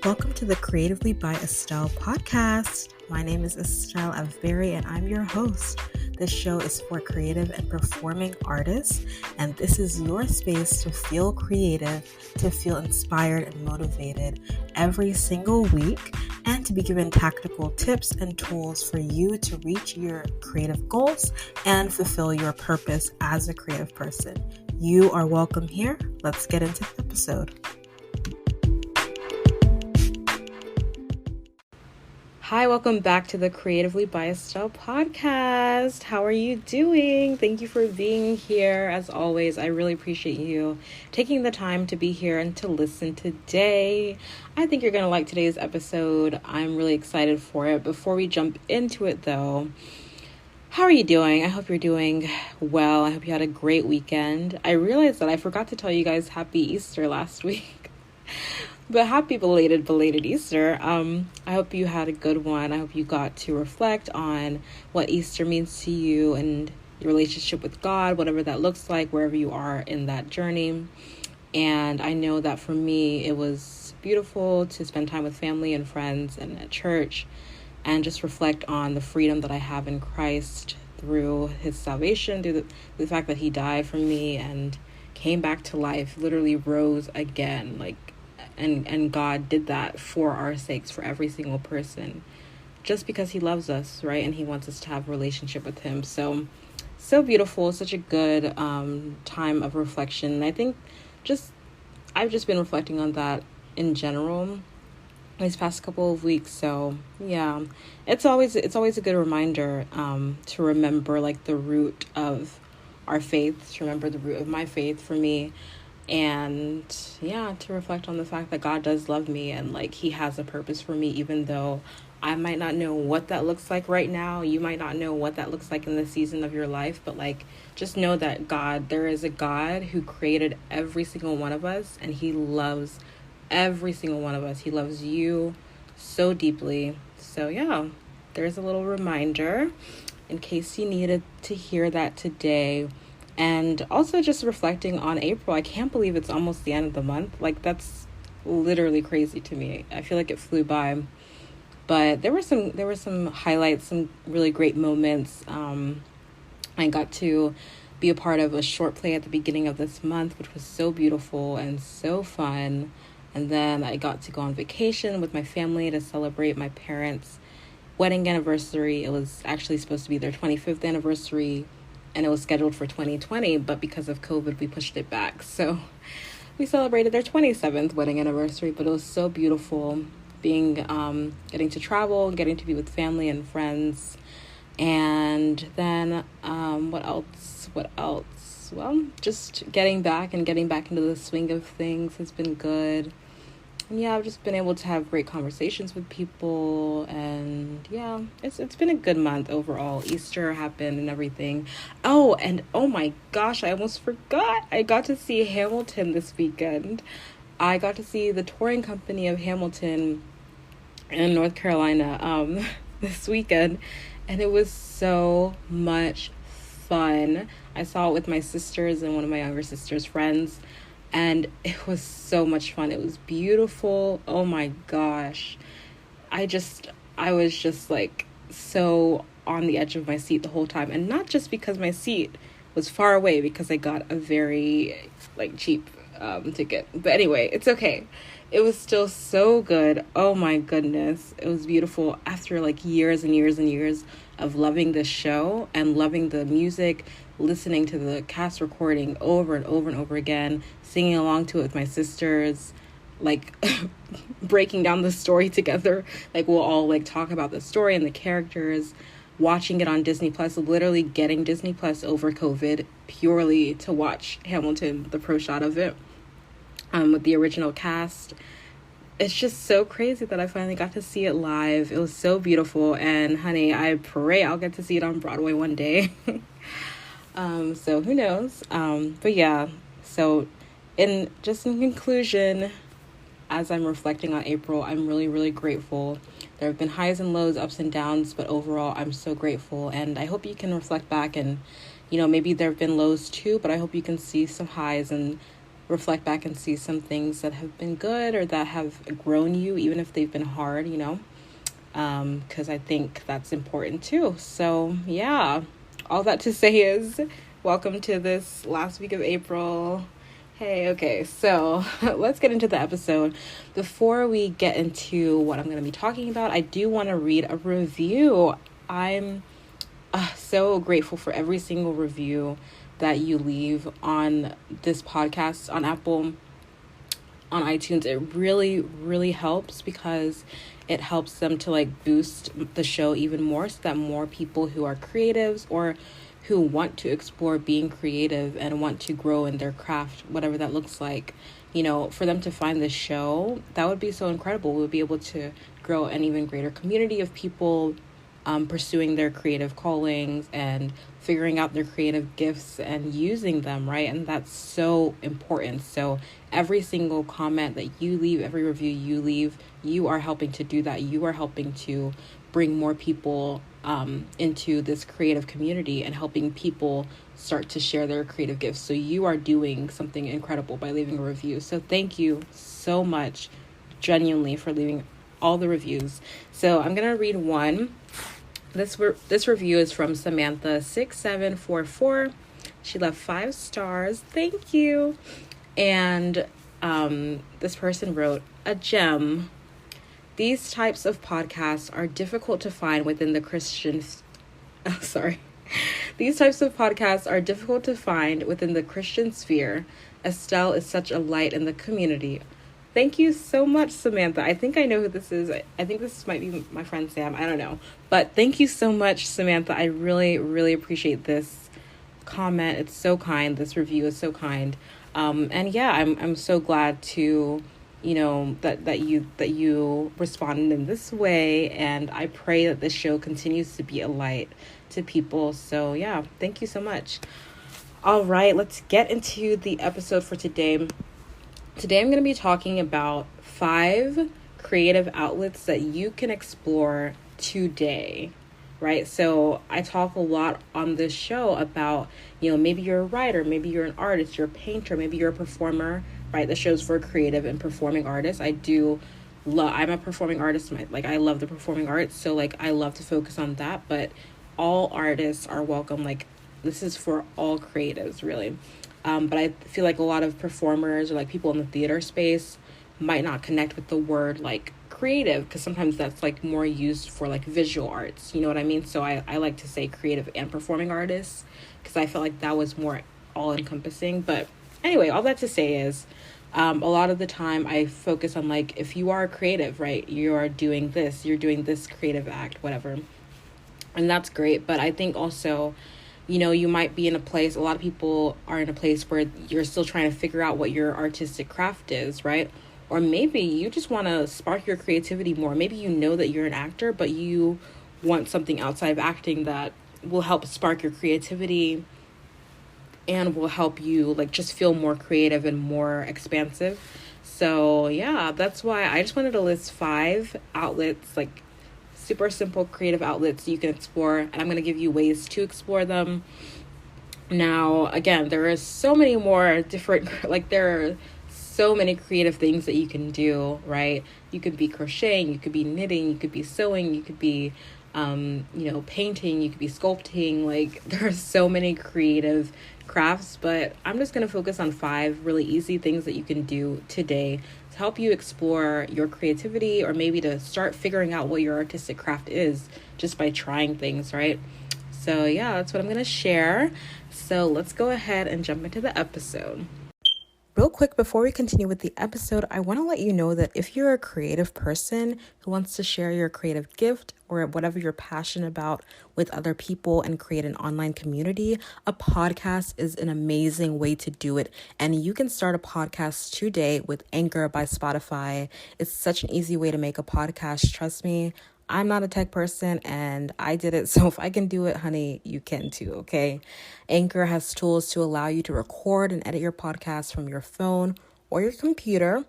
Welcome to the Creatively by Estelle podcast. My name is Estelle Avberry and I'm your host. This show is for creative and performing artists, and this is your space to feel creative, to feel inspired and motivated every single week, and to be given tactical tips and tools for you to reach your creative goals and fulfill your purpose as a creative person. You are welcome here. Let's get into the episode. Hi, welcome back to the Creatively by Estelle podcast. How are you doing? Thank you for being here. As always, I really appreciate you taking the time to be here and to listen today. I think you're going to like today's episode. I'm really excited for it. Before we jump into it, though, how are you doing? I hope you're doing well. I hope you had a great weekend. I realized that I forgot to tell you guys Happy Easter last week. But happy belated Easter. I hope you had a good one. I hope you got to reflect on what Easter means to you and your relationship with God, whatever that looks like, wherever you are in that journey. And I know that for me, it was beautiful to spend time with family and friends and at church and just reflect on the freedom that I have in Christ through his salvation, through the fact that he died for me and came back to life, literally rose again, And God did that for our sakes, for every single person, just because he loves us, right? And he wants us to have a relationship with him. So beautiful, such a good time of reflection. And I think I've just been reflecting on that in general these past couple of weeks. So yeah, it's always a good reminder to remember like the root of our faith, to remember the root of my faith for me. And yeah, to reflect on the fact that God does love me and like he has a purpose for me, even though I might not know what that looks like right now. You might not know what that looks like in the season of your life, but like just know that there is a God who created every single one of us, and he loves every single one of us. He loves you so deeply. So yeah, there's a little reminder in case you needed to hear that today. And also just reflecting on April. I can't believe it's almost the end of the month. Like, that's literally crazy to me. I feel like it flew by. But there were some highlights, some really great moments. I got to be a part of a short play at the beginning of this month, which was so beautiful and so fun. And then I got to go on vacation with my family to celebrate my parents' wedding anniversary. It was actually supposed to be their 25th anniversary, and it was scheduled for 2020, but because of COVID, we pushed it back. So we celebrated their 27th wedding anniversary, but it was so beautiful getting to travel, getting to be with family and friends. And then what else? Well, just getting back into the swing of things has been good. And yeah, I've just been able to have great conversations with people, and yeah, it's been a good month overall. Easter happened and everything. Oh my gosh, I almost forgot. I got to see Hamilton this weekend. I got to see the touring company of Hamilton in North Carolina this weekend, and it was so much fun. I saw it with my sisters and one of my younger sister's friends. And it was so much fun. It was beautiful. Oh my gosh. I was just like so on the edge of my seat the whole time. And not just because my seat was far away, because I got a very cheap ticket. But anyway, it's okay. It was still so good. Oh my goodness. It was beautiful after years and years and years of loving this show and loving the music, listening to the cast recording over and over and over again, singing along to it with my sisters, breaking down the story together. We'll all talk about the story and the characters, watching it on Disney Plus, literally getting Disney Plus over COVID purely to watch Hamilton, the pro shot of it, with the original cast. It's just so crazy that I finally got to see it live. It was so beautiful, and honey, I pray I'll get to see it on Broadway one day. So who knows? But yeah, so in conclusion, as I'm reflecting on April, I'm really, really grateful. There have been highs and lows, ups and downs, but overall, I'm so grateful. And I hope you can reflect back and, maybe there have been lows too, but I hope you can see some highs and reflect back and see some things that have been good or that have grown you, even if they've been hard, because I think that's important too. So yeah, all that to say is welcome to this last week of April. Hey, okay, so let's get into the episode. Before we get into what I'm going to be talking about, I do want to read a review. I'm so grateful for every single review that you leave on this podcast, on Apple, on iTunes. It really, really helps because it helps them to boost the show even more so that more people who are creatives or who want to explore being creative and want to grow in their craft, whatever that looks like, for them to find this show, that would be so incredible. We would be able to grow an even greater community of people pursuing their creative callings and figuring out their creative gifts and using them, right? And that's so important. So every single comment that you leave, every review you leave, you are helping to do that. You are helping to bring more people into this creative community and helping people start to share their creative gifts. So you are doing something incredible by leaving a review. So thank you so much, genuinely, for leaving all the reviews. So I'm going to read one. This review is from Samantha6744. She left 5 stars. Thank you. And this person wrote, a gem. These types of podcasts are difficult to find within the Christian... These types of podcasts are difficult to find within the Christian sphere. Estelle is such a light in the community. Thank you so much, Samantha. I think I know who this is. I think this might be my friend Sam. I don't know. But thank you so much, Samantha. I really, really appreciate this comment. It's so kind. This review is so kind. And yeah, I'm so glad to... that you responded in this way, and I pray that this show continues to be a light to people. So yeah, thank you so much. All right, let's get into the episode for today. Today I'm going to be talking about 5 creative outlets that you can explore today, right? So I talk a lot on this show about, maybe you're a writer, maybe you're an artist, you're a painter, maybe you're a performer, right? The show's for creative and performing artists. I'm a performing artist. I love the performing arts. So I love to focus on that, but all artists are welcome. This is for all creatives, really. But I feel like a lot of performers or people in the theater space might not connect with the word creative, because sometimes that's more used for visual arts. You know what I mean? So I like to say creative and performing artists, because I felt like that was more all encompassing. But anyway, all that to say is a lot of the time I focus on if you are a creative, right, you are doing this, you're doing this creative act, whatever. And that's great. But I think also, you might be in a place, a lot of people are in a place where you're still trying to figure out what your artistic craft is, right? Or maybe you just want to spark your creativity more. Maybe that you're an actor, but you want something outside of acting that will help spark your creativity and will help you just feel more creative and more expansive. So yeah, that's why I just wanted to list 5 outlets, super simple creative outlets you can explore, and I'm going to give you ways to explore them. Now, again, there are so many more different, there are so many creative things that you can do, right? You could be crocheting, you could be knitting, you could be sewing, you could be, painting, you could be sculpting. There are so many creative crafts, but I'm just going to focus on 5 really easy things that you can do today to help you explore your creativity, or maybe to start figuring out what your artistic craft is just by trying things, right? So yeah, that's what I'm going to share. So let's go ahead and jump into the episode. Real quick, before we continue with the episode, I want to let you know that if you're a creative person who wants to share your creative gift or whatever you're passionate about with other people and create an online community, a podcast is an amazing way to do it. And you can start a podcast today with Anchor by Spotify. It's such an easy way to make a podcast. Trust me. I'm not a tech person and I did it. So if I can do it, honey, you can too, okay? Anchor has tools to allow you to record and edit your podcast from your phone or your computer.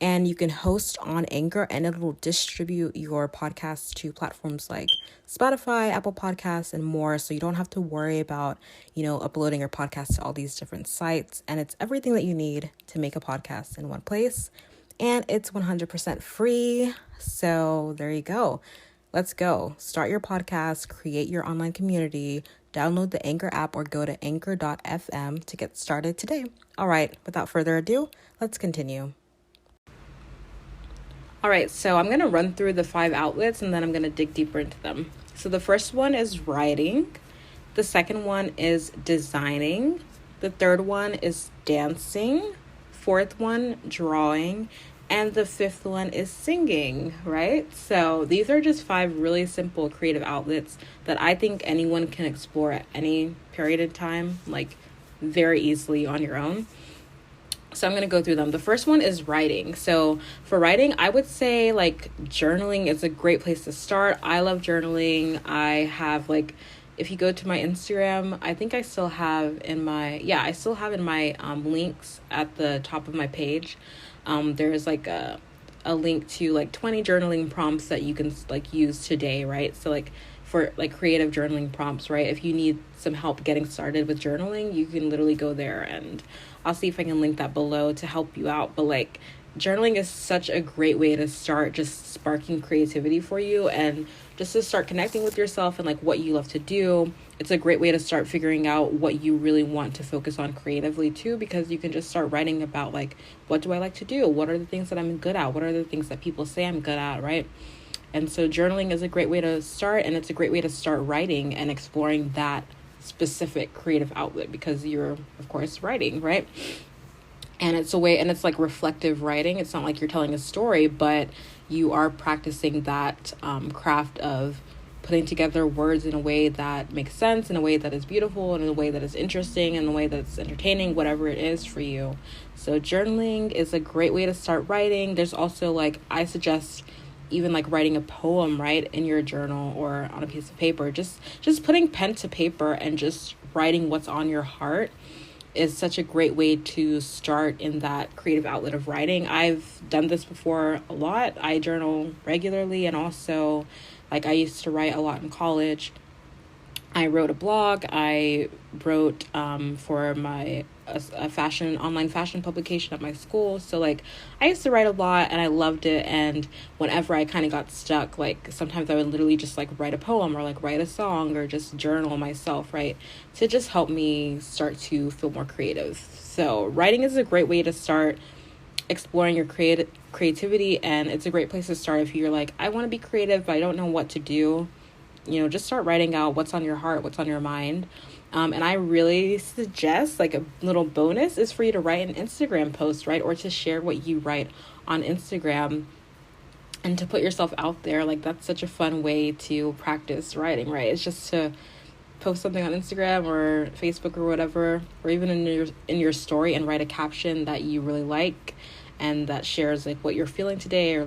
and you can host on Anchor, and it will distribute your podcast to platforms like Spotify, Apple Podcasts, and more. So you don't have to worry about, uploading your podcast to all these different sites. And it's everything that you need to make a podcast in one place. And it's 100% free. So there you go. Let's go. Start your podcast, create your online community, download the Anchor app, or go to anchor.fm to get started today. All right, without further ado, let's continue. All right, so I'm going to run through the 5 outlets and then I'm going to dig deeper into them. So the first one is writing. The second one is designing. The third one is dancing. Fourth one, drawing. And the fifth one is singing, right? So these are just 5 really simple creative outlets that I think anyone can explore at any period of time, like very easily on your own. So I'm going to go through them. The first one is writing. So for writing, I would say like journaling is a great place to start. I love journaling. I have if you go to my Instagram, I think I still have in my links at the top of my page. There's a link to 20 journaling prompts that you can use today, right? So for creative journaling prompts, right? If you need some help getting started with journaling, you can literally go there, and I'll see if I can link that below to help you out. But journaling is such a great way to start just sparking creativity for you and just to start connecting with yourself and what you love to do. It's a great way to start figuring out what you really want to focus on creatively too, because you can just start writing about what do I like to do? What are the things that I'm good at? What are the things that people say I'm good at, right? And so journaling is a great way to start, and it's a great way to start writing and exploring that specific creative outlet because you're, of course, writing, right? And it's reflective writing. It's not like you're telling a story, but you are practicing that craft of putting together words in a way that makes sense, in a way that is beautiful, in a way that is interesting, in a way that's entertaining, whatever it is for you. So journaling is a great way to start writing. There's also I suggest even writing a poem, right, in your journal or on a piece of paper. Just putting pen to paper and just writing what's on your heart is such a great way to start in that creative outlet of writing. I've done this before a lot. I journal regularly, and also I used to write a lot in college. I wrote a blog. I wrote for my online fashion publication at my school. So I used to write a lot and I loved it. And whenever I kind of got stuck, sometimes I would literally just write a poem or write a song or just journal myself, right, to just help me start to feel more creative. So writing is a great way to start exploring your creativity, and it's a great place to start if you're I want to be creative but I don't know what to do. Just start writing out what's on your heart, what's on your mind. And I really suggest a little bonus is for you to write an Instagram post, right? Or to share what you write on Instagram and to put yourself out there. That's such a fun way to practice writing, right? It's just to post something on Instagram or Facebook or whatever, or even in your story, and write a caption that you really like and that shares what you're feeling today, or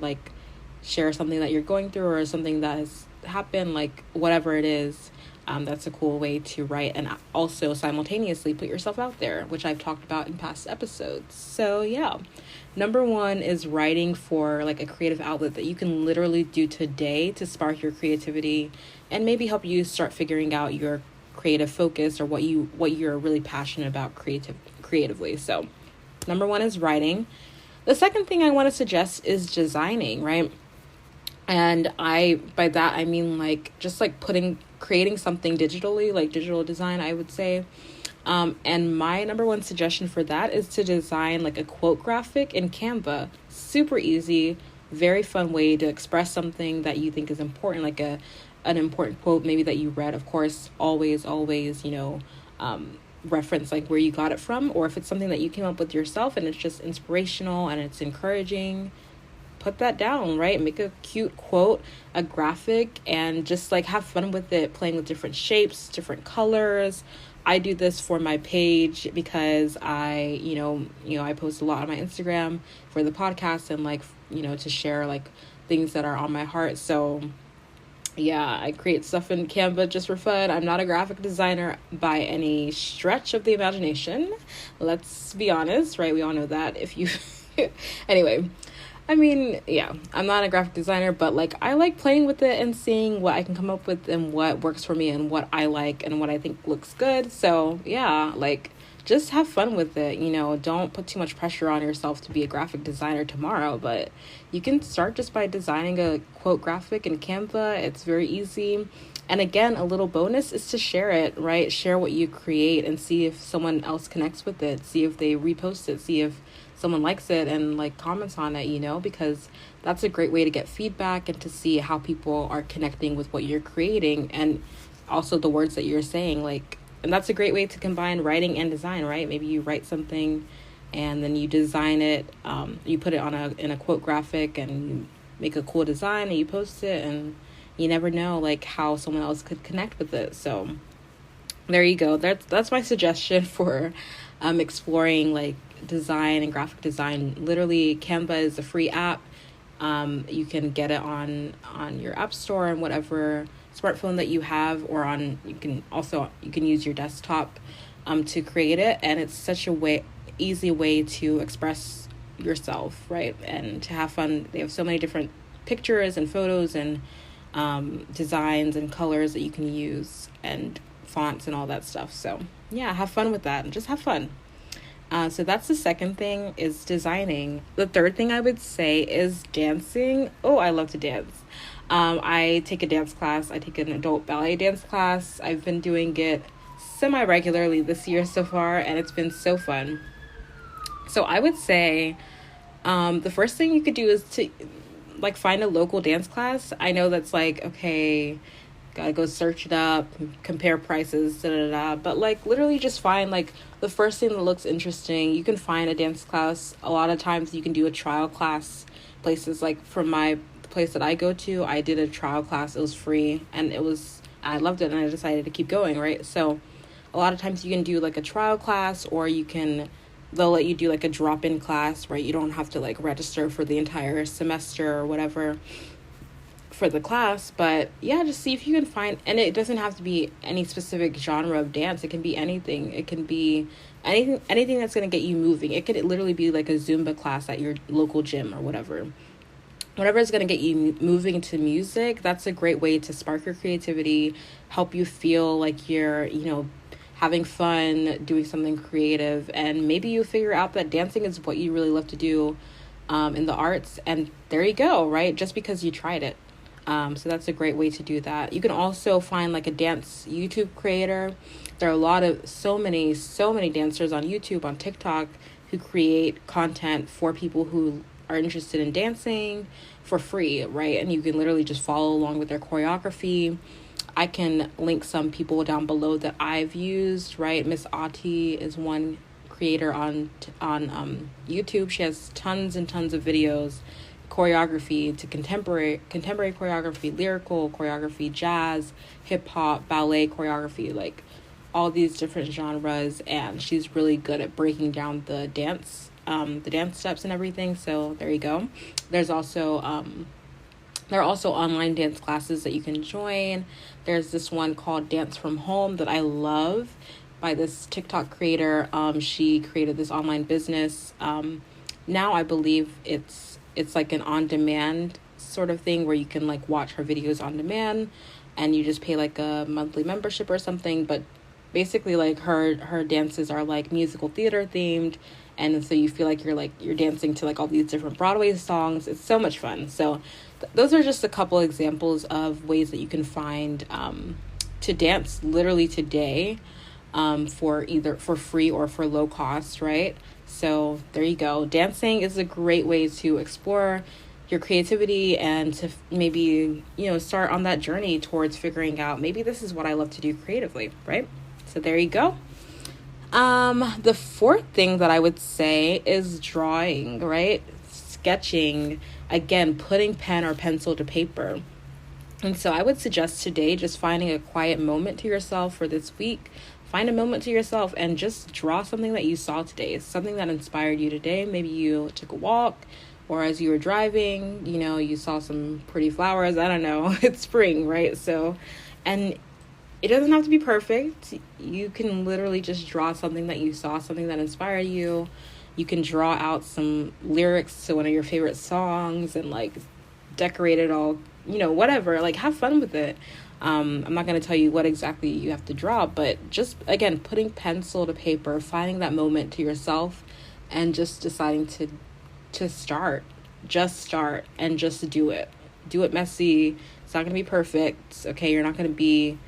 share something that you're going through or something that has happened, whatever it is. That's a cool way to write and also simultaneously put yourself out there, which I've talked about in past episodes. So yeah, number 1 is writing for a creative outlet that you can literally do today to spark your creativity and maybe help you start figuring out your creative focus or what you're really passionate about creatively. So number 1 is writing. The second thing I want to suggest is designing, right? And by that I mean just creating something digitally, digital design, I would say. And my number 1 suggestion for that is to design a quote graphic in Canva. Super easy, very fun way to express something that you think is important, an important quote maybe that you read. Of course, always, reference where you got it from, or if it's something that you came up with yourself and it's just inspirational and it's encouraging, put that down, right? Make a cute quote, a graphic, and just have fun with it, playing with different shapes, different colors. I do this for my page because I post a lot on my Instagram for the podcast and to share things that are on my heart. So yeah, I create stuff in Canva just for fun. I'm not a graphic designer by any stretch of the imagination. Let's be honest, right? We all know that. If you Anyway, I mean, yeah, I'm not a graphic designer, but like I like playing with it and seeing what I can come up with and what works for me and what I like and what I think looks good. So, yeah, like just have fun with it, don't put too much pressure on yourself to be a graphic designer tomorrow, but you can start just by designing a quote graphic in Canva. It's very easy. And again, a little bonus is to share it, right? Share what you create and see if someone else connects with it. See if they repost it. See if someone likes it and like comments on it, because that's a great way to get feedback and to see how people are connecting with what you're creating and also the words that you're saying. Like, and that's a great way to combine writing and design, right? Maybe you write something and then you design it. You put it in a quote graphic and you make a cool design and you post it, and you never know like how someone else could connect with it. So there you go. That's my suggestion for exploring like design and graphic design. Literally, Canva is a free app. You can get it on your app store and whatever smartphone that you have, or you can use your desktop to create it, and it's such a easy way to express yourself, right? And to have fun. They have so many different pictures and photos and designs and colors that you can use and fonts and all that stuff. So yeah, have fun with that and just have fun. So that's the second thing, is designing. The third thing I would say is dancing. Oh, I love to dance. I take a dance class. I take an adult ballet dance class. I've been doing it semi-regularly this year so far, and it's been so fun. So I would say the first thing you could do is to like find a local dance class. I know that's like, okay, gotta go search it up, compare prices, but like literally just find like the first thing that looks interesting. You can find a dance class. A lot of times you can do a trial class. Places like from my place that I go to, I did a trial class. It was free and I loved it, and I decided to keep going, right? So a lot of times you can do like a trial class, or they'll let you do like a drop-in class, right? You don't have to like register for the entire semester or whatever for the class. But yeah, just see if you can find, and it doesn't have to be any specific genre of dance. It can be anything. It can be anything that's going to get you moving. It could literally be like a Zumba class at your local gym or whatever is going to get you moving to music. That's a great way to spark your creativity, help you feel like you're having fun doing something creative, and maybe you figure out that dancing is what you really love to do in the arts, and there you go, right? Just because you tried it. So that's a great way to do that. You can also find like a dance YouTube creator. There are so many dancers on YouTube, on TikTok, who create content for people who are interested in dancing for free, right? And you can literally just follow along with their choreography. I can link some people down below that I've used, right? Miss Auti is one creator on YouTube. She has tons and tons of videos, choreography to contemporary choreography, lyrical choreography, jazz, hip hop, ballet choreography, like all these different genres, and she's really good at breaking down the dance steps and everything. So there you go. There are also online dance classes that you can join. There's this one called Dance from Home that I love, by this TikTok creator. She created this online business. Now I believe it's like an on-demand sort of thing where you can like watch her videos on demand, and you just pay like a monthly membership or something. But basically, like her dances are like musical theater themed, and so you feel like you're dancing to like all these different Broadway songs. It's so much fun. So those are just a couple examples of ways that you can find to dance literally today, for free or for low cost, right? So there you go. Dancing is a great way to explore your creativity and to maybe start on that journey towards figuring out, maybe this is what I love to do creatively, right? So there you go. The fourth thing that I would say is drawing, right? Sketching, again, putting pen or pencil to paper. And so I would suggest today just finding a quiet moment to yourself for this week. Find a moment to yourself and just draw something that you saw today, something that inspired you today. Maybe you took a walk, or as you were driving, you saw some pretty flowers. I don't know. It's spring, right? So, and it doesn't have to be perfect. You can literally just draw something that you saw, something that inspired you. You can draw out some lyrics to one of your favorite songs and like decorate it all, whatever. Like, have fun with it. I'm not going to tell you what exactly you have to draw, but just, again, putting pencil to paper, finding that moment to yourself, and just deciding to start. Just start and just do it. Do it messy. It's not going to be perfect. Okay, you're not going to be,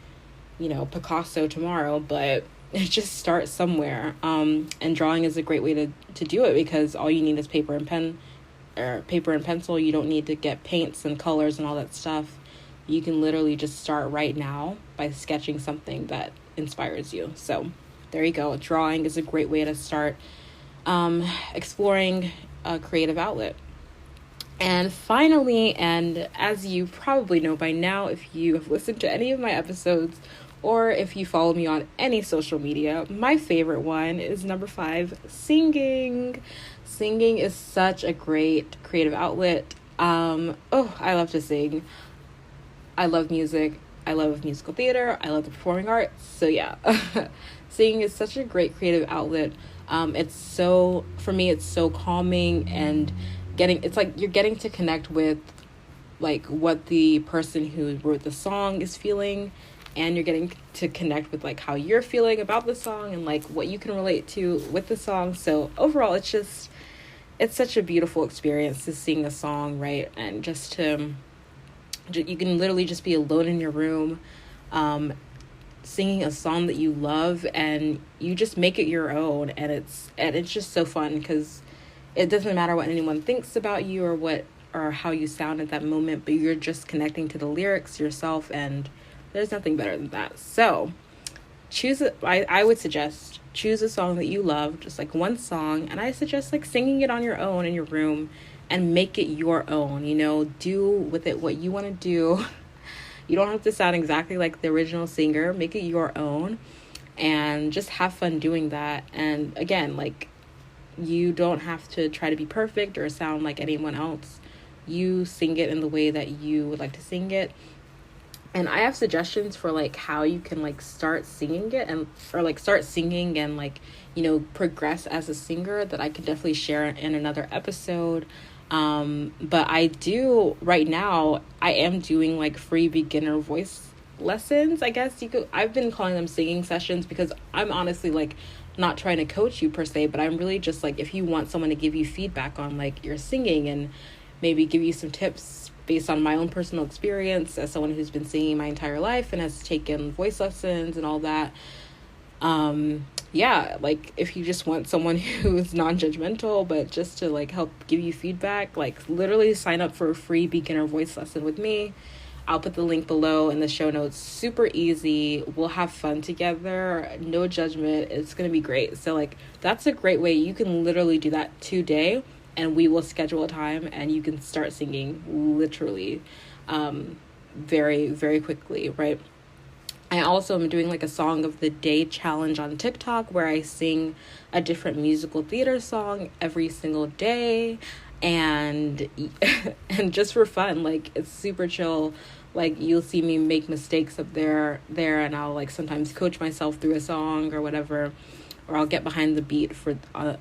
Picasso tomorrow, but just start somewhere. And drawing is a great way to do it, because all you need is paper and pen, or paper and pencil. You don't need to get paints and colors and all that stuff. You can literally just start right now by sketching something that inspires you. So there you go. Drawing is a great way to start exploring a creative outlet. And finally, and as you probably know by now, if you have listened to any of my episodes, or if you follow me on any social media, my favorite one is number 5, singing. Singing is such a great creative outlet. I love to sing. I love music. I love musical theater. I love the performing arts. So yeah, singing is such a great creative outlet. For me, it's so calming, and it's like you're getting to connect with like what the person who wrote the song is feeling, and you're getting to connect with like how you're feeling about the song and like what you can relate to with the song. So overall, it's such a beautiful experience to sing a song, right? And you can literally just be alone in your room, singing a song that you love, and you just make it your own. And it's just so fun, because it doesn't matter what anyone thinks about you or how you sound at that moment, but you're just connecting to the lyrics yourself, and there's nothing better than that. So I would suggest choose a song that you love, just like one song, and I suggest like singing it on your own in your room and make it your own. Do with it what you want to do. You don't have to sound exactly like the original singer. Make it your own, and just have fun doing that. And again, like, you don't have to try to be perfect or sound like anyone else. You sing it in the way that you would like to sing it. And I have suggestions for like how you can like start singing it, and like, progress as a singer, that I could definitely share in another episode. But right now I am doing like free beginner voice lessons, I guess I've been calling them singing sessions, because I'm honestly like not trying to coach you per se, but I'm really just like, if you want someone to give you feedback on like your singing, and maybe give you some tips based on my own personal experience as someone who's been singing my entire life and has taken voice lessons and all that. Like, if you just want someone who's non-judgmental, but just to like help give you feedback, like literally sign up for a free beginner voice lesson with me. I'll put the link below in the show notes. Super easy. We'll have fun together. No judgment. It's going to be great. So like, that's a great way. You can literally do that today, and we will schedule a time, and you can start singing literally very, very quickly, right? I also am doing like a song of the day challenge on TikTok, where I sing a different musical theater song every single day, and and just for fun. Like, it's super chill. Like, you'll see me make mistakes up there, and I'll like sometimes coach myself through a song or whatever, or I'll get behind the beat for of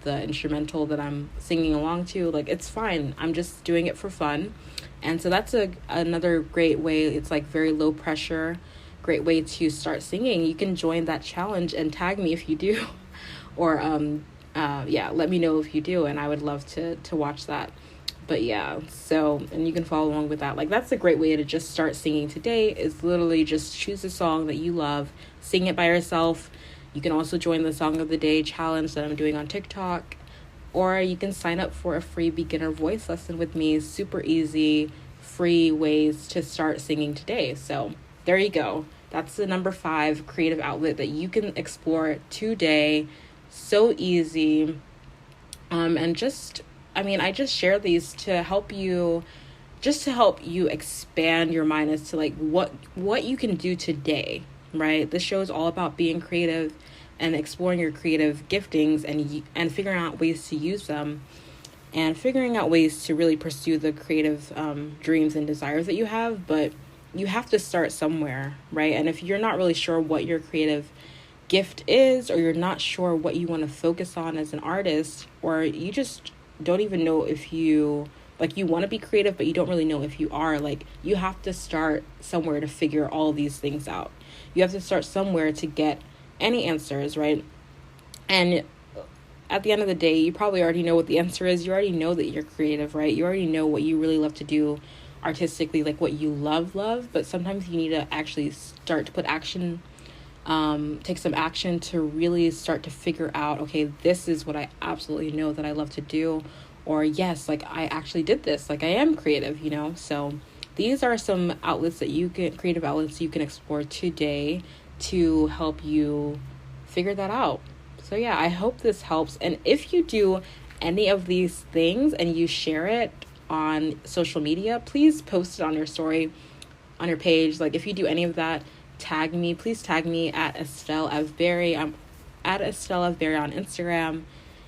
the instrumental that I'm singing along to. Like, it's fine. I'm just doing it for fun. And so that's another great way. It's like very low pressure, great way to start singing. You can join that challenge and tag me if you do, or let me know if you do, and I would love to watch that. But yeah, so, and you can follow along with that. Like, that's a great way to just start singing today, is literally just choose a song that you love, sing it by yourself. You can also join the Song of the Day challenge that I'm doing on TikTok, or you can sign up for a free beginner voice lesson with me. Super easy, free ways to start singing today. So there you go. That's the number 5 creative outlet that you can explore today. So easy. I just share these to help you expand your mind as to like what you can do today, right? This show is all about being creative and exploring your creative giftings, and figuring out ways to use them, and figuring out ways to really pursue the creative dreams and desires that you have. But you have to start somewhere, right? And if you're not really sure what your creative gift is, or you're not sure what you want to focus on as an artist, or you just don't even know if you you want to be creative but you don't really know if you are, you have to start somewhere to figure all these things out. You have to start somewhere to get any answers, right? And at the end of the day, you probably already know what the answer is. You already know that you're creative, right? You already know what you really love to do artistically, what you love, but sometimes you need to actually start to put action, take some action to really start to figure out, okay, this is what I absolutely know that I love to do, or yes, I actually did this, I am creative, So these are some outlets that creative outlets you can explore today to help you figure that out. So yeah, I hope this helps. And if you do any of these things and you share it on social media, please post it on your story, on your page. If you do any of that, tag me. Please tag me at Estelle Avberry. I'm at Estelle Avberry on Instagram.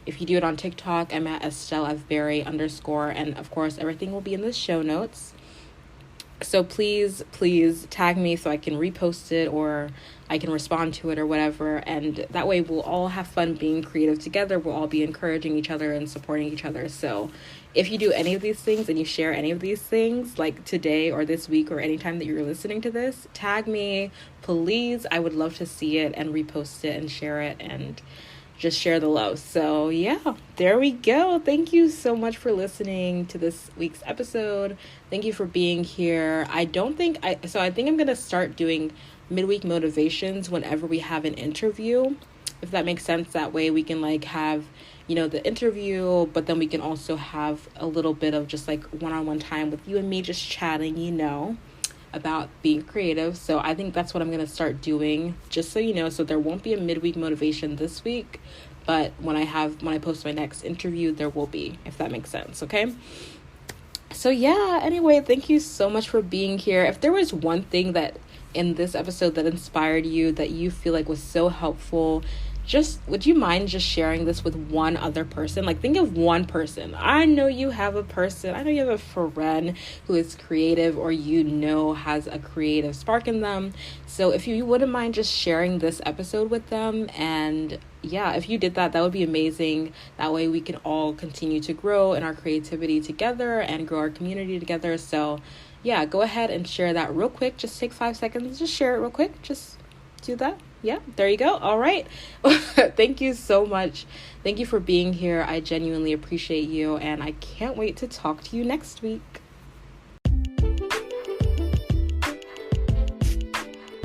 If you do it on TikTok, I'm at Estelle Avberry _ and of course everything will be in the show notes. So please tag me so I can repost it or I can respond to it or whatever. And that way we'll all have fun being creative together. We'll all be encouraging each other and supporting each other. So if you do any of these things and you share any of these things, today or this week or anytime that you're listening to this, tag me, please. I would love to see it and repost it and share it and just share the love. So yeah, there we go. Thank you so much for listening to this week's episode. Thank you for being here. I think I'm going to start doing midweek motivations whenever we have an interview, if that makes sense. That way we can have, the interview, but then we can also have a little bit of just one-on-one time with you and me, just chatting, about being creative. So I think that's what I'm going to start doing, just so you know. So there won't be a midweek motivation this week, but when I post my next interview, there will be, if that makes sense. Okay. So yeah, anyway, thank you so much for being here. If there was one thing that in this episode that inspired you, that you feel was so helpful, would you mind just sharing this with one other person? Think of one person. I know you have a friend who is creative or has a creative spark in them. So if you wouldn't mind just sharing this episode with them, and yeah, if you did that, that would be amazing. That way we can all continue to grow in our creativity together and grow our community together. So yeah, go ahead and share that real quick. Just take 5 seconds, just share it real quick. Just do that. Yeah, there you go. All right. Thank you so much. Thank you for being here. I genuinely appreciate you, and I can't wait to talk to you next week.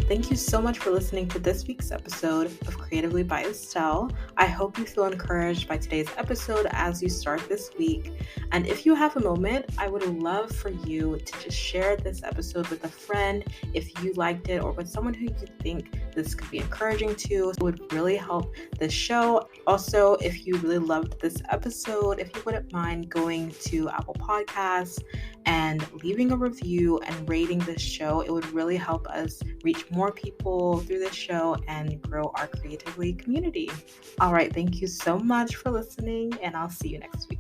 Thank you so much for listening to this week's episode of Creatively by Estelle. I hope you feel encouraged by today's episode as you start this week. And if you have a moment, I would love for you to just share this episode with a friend if you liked it, or with someone who you think this could be encouraging to. It would really help the show. Also, if you really loved this episode, if you wouldn't mind going to Apple Podcasts and leaving a review and rating this show, it would really help us reach more people through this show and grow our Creatively community. All right, thank you so much for listening, and I'll see you next week.